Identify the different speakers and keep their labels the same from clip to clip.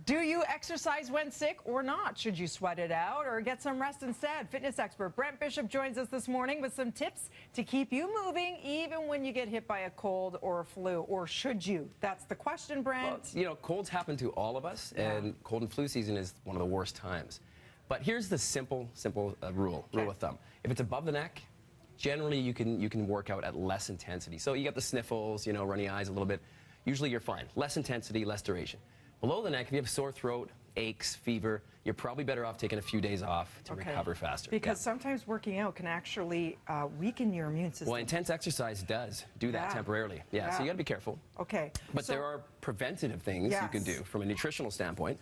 Speaker 1: Do you exercise when sick or not? Should you sweat it out or get some rest instead? Fitness expert Brent Bishop joins us this morning with some tips to keep you moving even when you get hit by a cold or a flu. Or should you? That's the question, Brent.
Speaker 2: Well, you know, colds happen to all of us, and cold and flu season is one of the worst times. But here's the simple rule of thumb. If it's above the neck, generally you can work out at less intensity. So you got the sniffles, you know, runny eyes a little bit. Usually you're fine. Less intensity, less duration. Below the neck, if you have sore throat, aches, fever, you're probably better off taking a few days off to recover faster.
Speaker 1: Because sometimes working out can actually weaken your immune system.
Speaker 2: Well, intense exercise does do that temporarily. So you got to be careful.
Speaker 1: Okay.
Speaker 2: But there are preventative things you can do from a nutritional standpoint.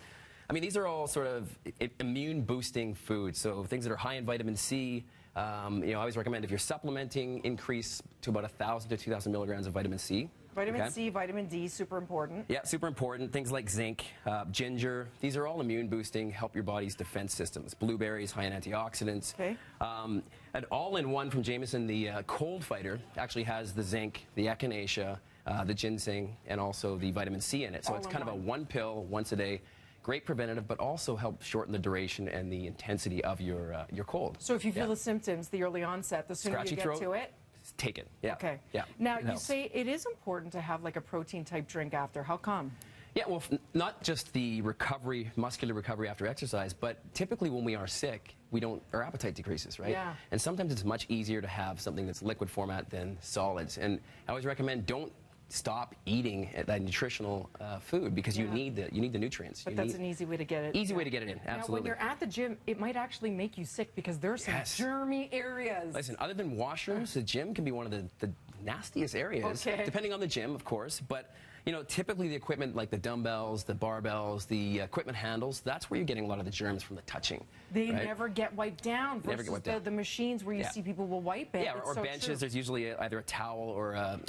Speaker 2: I mean, these are all sort of immune-boosting foods, so things that are high in vitamin C. You know, I always recommend if you're supplementing, increase to about 1,000 to 2,000 milligrams of vitamin C.
Speaker 1: Vitamin C, vitamin D, super important.
Speaker 2: Yeah, super important. Things like zinc, ginger, these are all immune-boosting, help your body's defense systems. Blueberries, high in antioxidants.
Speaker 1: Okay.
Speaker 2: An all-in-one from Jameson, the Cold Fighter, actually has the zinc, the echinacea, the ginseng, and also the vitamin C in it. So it's kind of a one pill, once a day. Great preventative, but also help shorten the duration and the intensity of your cold.
Speaker 1: So if you feel the symptoms, the early onset, the sooner you get to it,
Speaker 2: take it. Yeah.
Speaker 1: Okay.
Speaker 2: Yeah.
Speaker 1: Now you say it is important to have like a protein type drink after. How come?
Speaker 2: Yeah, well, not just the recovery, muscular recovery after exercise, but typically when we are sick, our appetite decreases, right?
Speaker 1: Yeah.
Speaker 2: And sometimes it's much easier to have something that's liquid format than solids. And I always recommend don't stop eating that nutritional food because you need the nutrients.
Speaker 1: But that's an easy way to get it.
Speaker 2: Easy way to get it in, absolutely.
Speaker 1: Now, when you're at the gym, it might actually make you sick because there's some germy areas.
Speaker 2: Listen, other than washrooms, the gym can be one of the nastiest areas, depending on the gym, of course. But you know, typically the equipment like the dumbbells, the barbells, the equipment handles, that's where you're getting a lot of the germs from the touching.
Speaker 1: They never get wiped down versus the machines where you see people will wipe it.
Speaker 2: Yeah, or benches, there's usually either a towel or a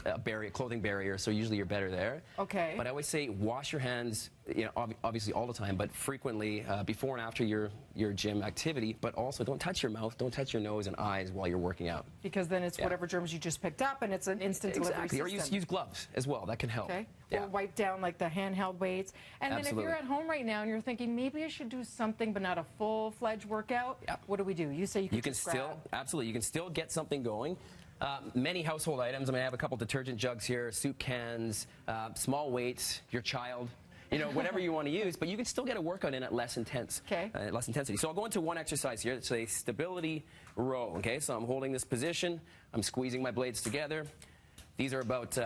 Speaker 2: clothing barrier, so usually you're better there.
Speaker 1: Okay.
Speaker 2: But I always say wash your hands, you know, obviously all the time, but frequently before and after your gym activity, but also don't touch your mouth, don't touch your nose and eyes while you're working out.
Speaker 1: Because then it's whatever germs you just picked up and it's an instant delivery system.
Speaker 2: Or use gloves as well, that can help.
Speaker 1: Okay. Or wipe down like the handheld weights. And then if you're at home right now and you're thinking maybe I should do something but not a full-fledged workout, what do we do? You say you can still,
Speaker 2: absolutely, you can still get something going. Many household items. I mean, I have a couple detergent jugs here, soup cans, small weights, your child, you know, whatever you want to use, but you can still get a workout in at less less intensity. So I'll go into one exercise here. It's a stability row. Okay, so I'm holding this position. I'm squeezing my blades together. These are about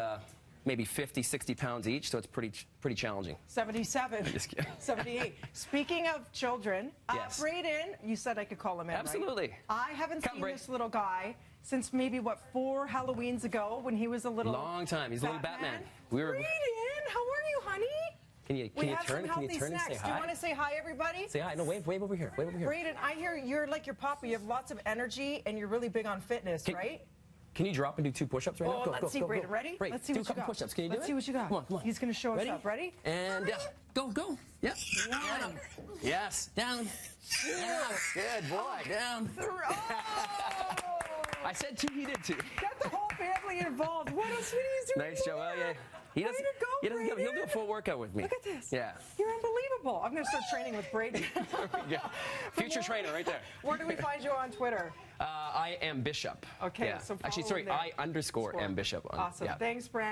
Speaker 2: maybe 50, 60 pounds each, so it's pretty challenging.
Speaker 1: 77.
Speaker 2: Just kidding.
Speaker 1: 78. Speaking of children, Brayden, you said I could call him in,
Speaker 2: Absolutely.
Speaker 1: Right? I haven't seen this little guy since maybe, what, 4 Halloweens ago when he was a little
Speaker 2: long time. He's a little Batman.
Speaker 1: Brayden, how are you, honey?
Speaker 2: Can you turn and say hi?
Speaker 1: Do you want to say hi, everybody?
Speaker 2: Say hi. No, wave over here. Wave over here.
Speaker 1: Brayden, I hear you're like your papa. You have lots of energy and you're really big on fitness, right?
Speaker 2: Can you drop and do 2 push-ups right now?
Speaker 1: Let's see, Brayden. Ready? Let's see what you got.
Speaker 2: Push-ups. Can you do it?
Speaker 1: Let's see what you got.
Speaker 2: Come on.
Speaker 1: He's going to show us up. Ready?
Speaker 2: And go. Yep.
Speaker 1: 1.
Speaker 2: Yes. Down.
Speaker 1: Yes.
Speaker 2: Good boy. Down. I said 2, he did 2.
Speaker 1: Got the whole family involved. What else would he do?
Speaker 2: Nice show. He'll do a full workout with me.
Speaker 1: Look at this.
Speaker 2: Yeah.
Speaker 1: You're unbelievable. I'm going to start training with Brayden.
Speaker 2: Future trainer right there.
Speaker 1: Where do we find you on Twitter?
Speaker 2: I am Bishop.
Speaker 1: Okay. So
Speaker 2: actually, sorry, I_am Bishop.
Speaker 1: Awesome. Thanks, Brent.